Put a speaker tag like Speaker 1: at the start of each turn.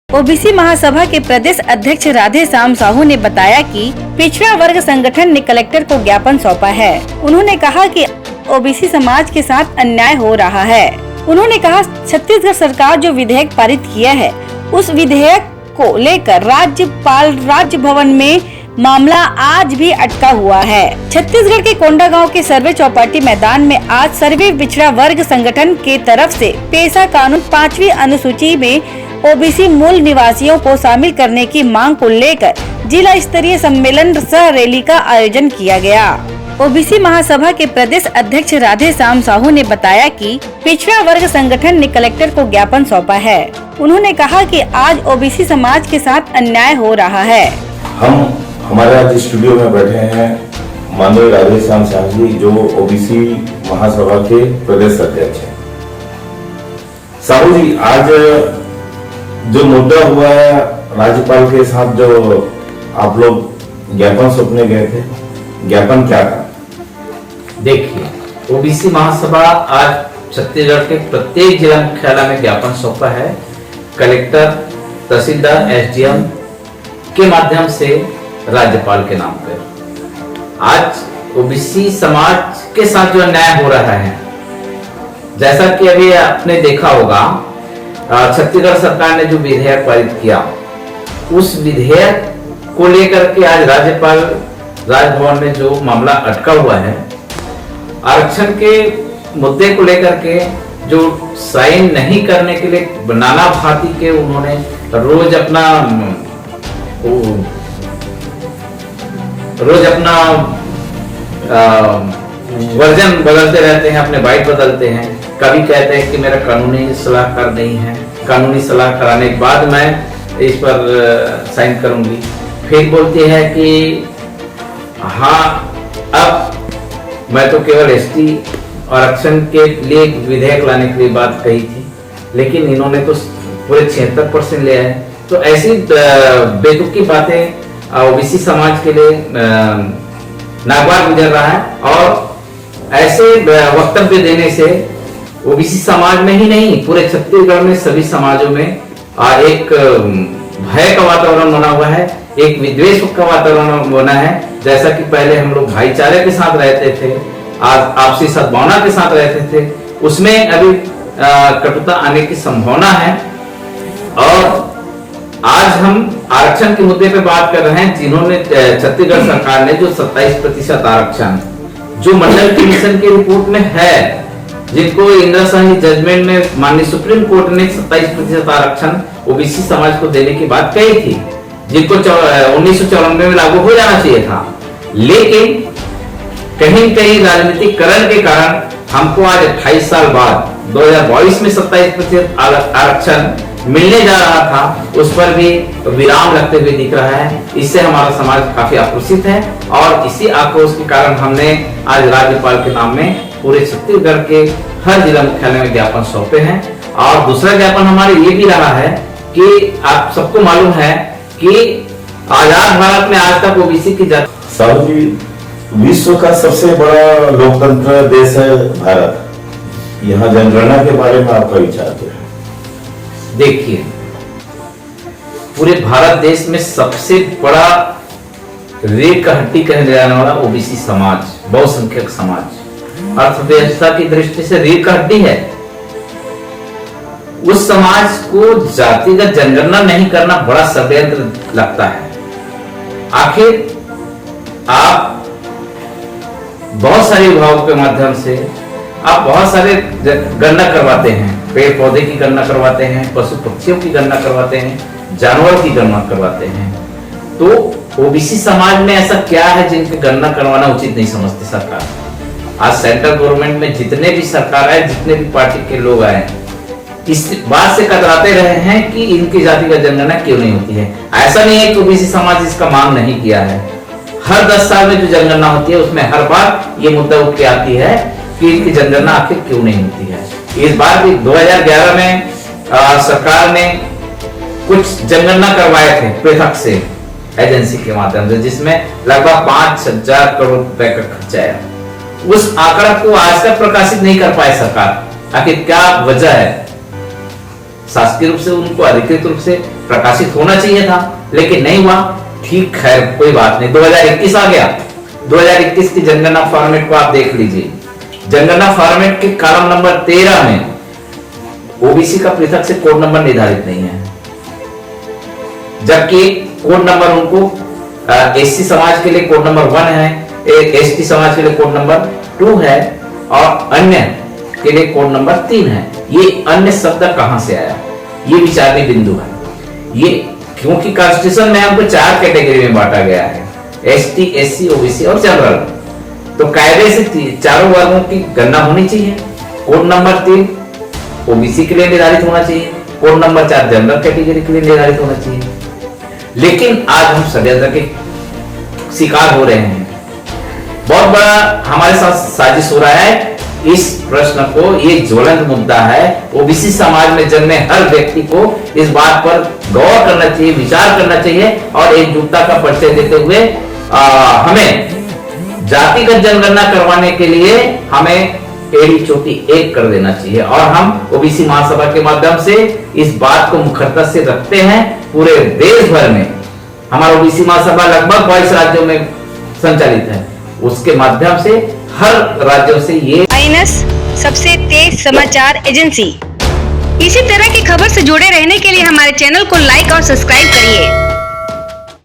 Speaker 1: OBC महासभा के प्रदेश अध्यक्ष राधे श्याम साहू ने बताया कि पिछड़ा वर्ग संगठन ने कलेक्टर को ज्ञापन सौंपा है। उन्होंने कहा कि ओबीसी समाज के साथ अन्याय हो रहा है। उन्होंने कहा छत्तीसगढ़ सरकार जो विधेयक पारित किया है उस विधेयक को लेकर राज्यपाल राजभवन में मामला आज भी अटका हुआ है। छत्तीसगढ़ के कोंडागांव के सर्वे चौपाटी मैदान में आज सर्वे पिछड़ा वर्ग संगठन के तरफ से पेशा कानून 5वीं अनुसूची में ओबीसी मूल निवासियों को शामिल करने की मांग को लेकर जिला स्तरीय सम्मेलन सह रैली का आयोजन किया गया। ओबीसी महासभा के प्रदेश अध्यक्ष राधे श्याम साहू ने बताया कि पिछड़ा वर्ग संगठन ने कलेक्टर को ज्ञापन सौंपा है। उन्होंने कहा कि आज ओबीसी समाज के साथ अन्याय हो रहा है।
Speaker 2: हम हमारे आज स्टूडियो में बैठे हैं माननीय राधे श्याम साहू जी, जो ओबीसी महासभा के प्रदेश अध्यक्ष हैं। साहू जी, आज जो मुद्दा हुआ है राज्यपाल के साथ, जो आप लोग ज्ञापन सौंपने गए थे, ज्ञापन क्या था?
Speaker 3: देखिए, ओबीसी महासभा आज छत्तीसगढ़ के प्रत्येक जिला मुख्यालय में ज्ञापन सौंपा है। कलेक्टर, तहसीलदार, एसडीएम के माध्यम से राज्यपाल के नाम पर आज ओबीसी समाज के साथ जो अन्याय हो रहा है, जैसा कि अभी आपने देखा होगा, छत्तीसगढ़ सरकार ने जो विधेयक पारित किया, उस विधेयक को लेकर के आज राज्यपाल राजभवन में जो मामला अटका हुआ है, आरक्षण के मुद्दे को लेकर के जो साइन नहीं करने के लिए नाना भांति के उन्होंने रोज अपना वर्जन बदलते रहते हैं, अपने बाइट बदलते हैं। कभी कहते हैं कि मेरा कानूनी सलाहकार नहीं है, कानूनी सलाह कराने के बाद मैं इस पर साइन करूंगी। फिर बोलती है कि हाँ, अब मैं तो केवल एसटी आरक्षण के लिए विधेयक लाने के लिए बात कही थी, लेकिन इन्होंने तो पूरे 76% लिया है। तो ऐसी बेतुकी बातें ओबीसी समाज के लिए नागवार गुजर रहा है, और ऐसे वक्तव्य देने से ओबीसी समाज में ही नहीं, पूरे छत्तीसगढ़ में सभी समाजों में एक भय का वातावरण बना हुआ है, एक विद्वेष का वातावरण बना है। जैसा कि पहले हम लोग भाईचारे के साथ रहते थे, आज आपसी सद्भावना के साथ रहते थे, उसमें अभी कटुता आने की संभावना है। और आज हम आरक्षण के मुद्दे पे बात कर रहे हैं, जिन्होंने छत्तीसगढ़ सरकार ने जो 27% आरक्षण जो मंडल कमीशन की रिपोर्ट में है, जिनको इंदिरा शाही जजमेंट में माननीय सुप्रीम कोर्ट ने 27% आरक्षण ओबीसी समाज को देने की बात कही थी, जिनको 1994 में लागू हो जाना चाहिए था, लेकिन कहीं कहीं राजनीतिकरण के कारण हमको आज 28 साल बाद 2022 में 27% आरक्षण मिलने जा रहा था, उस पर भी विराम लगते हुए दिख रहा है। इससे हमारा समाज काफी आक्रोशित है, और इसी आक्रोश के कारण हमने आज राज्यपाल के नाम में पूरे छत्तीसगढ़ के हर जिला मुख्यालय में ज्ञापन सौंपे हैं। और दूसरा ज्ञापन हमारे ये भी रहा है कि आप सबको मालूम है कि आजाद भारत में आज तक ओबीसी की जाति।
Speaker 2: साहू जी, विश्व का सबसे बड़ा लोकतंत्र देश है भारत, यहाँ जनगणना के बारे में आपका विचार क्या है?
Speaker 3: देखिए, पूरे भारत देश में सबसे बड़ा रीढ़ का हड्डी कहने जाने वाला ओबीसी समाज, बहुसंख्यक समाज, अर्थव्यवस्था की दृष्टि से रीढ़ का हड्डी है। उस समाज को जातिगत जनगणना नहीं करना बड़ा षड्यंत्र लगता है। आखिर आप बहुत सारे विभागों के माध्यम से आप बहुत सारे गणना करवाते हैं, पेड़ पौधे की गणना करवाते हैं, पशु पक्षियों की गणना करवाते हैं, जानवर की गणना करवाते हैं। तो ओबीसी समाज में ऐसा क्या है जिनकी गणना करवाना उचित नहीं समझती सरकार? आज सेंट्रल गवर्नमेंट में जितने भी सरकार आए, जितने भी पार्टी के लोग आए, इस बात से कतराते रहे हैं कि इनकी जाति का जनगणना क्यों नहीं होती है। ऐसा नहीं है कि ओबीसी समाज इसका मांग नहीं किया है। हर 10 साल में जो जनगणना होती है, उसमें हर बार ये मुद्दा उठ के आती है कि इनकी जनगणना आखिर क्यों नहीं होती है। इस बार भी 2011 में सरकार ने कुछ जनगणना करवाए थे पृथक से एजेंसी के माध्यम से, जिसमें लगभग 5,000 करोड़ रुपए का खर्चा है। उस आंकड़ा को आज तक प्रकाशित नहीं कर पाए सरकार। आखिर क्या वजह है? शासकीय रूप से उनको अधिकृत रूप से प्रकाशित होना चाहिए था, लेकिन नहीं हुआ। ठीक, खैर कोई बात नहीं। 2021 आ गया। 2021 की जनगणना फॉर्मेट को आप देख लीजिए। जनगणना फॉर्मेट के कॉलम नंबर 13 में ओबीसी का पृथक से कोड नंबर निर्धारित नहीं है, जबकि कोड नंबर उनको एससी समाज के लिए कोड नंबर 1 है, एसटी समाज के लिए कोड नंबर 2 है और अन्य के लिए कोड नंबर 3 है। ये अन्य शब्द कहां से आया, ये विचारणीय बिंदु है। ये क्योंकि कॉन्स्टिट्यूशन में हमको 4 कैटेगरी में बांटा गया है, एसटी, एससी, ओबीसी और जनरल। तो कायदे से चारों वर्गों की गणना होनी चाहिए। कोड नंबर 3 ओबीसी के लिए निर्धारित होना चाहिए, कोड नंबर 4 जनरल कैटेगरी के लिए निर्धारित होना चाहिए। लेकिन आज हम षड्यंत्र के शिकार हो रहे हैं। बहुत बड़ा हमारे साथ साजिश हो रहा है। इस प्रश्न को, ये ज्वलंत मुद्दा है। ओबीसी समाज में जन्मे हर व्यक्ति को इस बात पर गौर करना चाहिए, विचार करना चाहिए और एकजुटता का परिचय देते हुए हमें जातिगत जनगणना करवाने के लिए हमें एड़ी चोटी एक कर देना चाहिए। और हम ओबीसी महासभा के माध्यम से इस बात को मुखरता से रखते हैं। पूरे देश भर में हमारा ओबीसी महासभा लगभग 22 राज्यों में संचालित है। उसके माध्यम से हर राज्यों से ये
Speaker 1: INS सबसे तेज समाचार एजेंसी। इसी तरह की खबर से जुड़े रहने के लिए हमारे चैनल को लाइक और सब्सक्राइब करिए।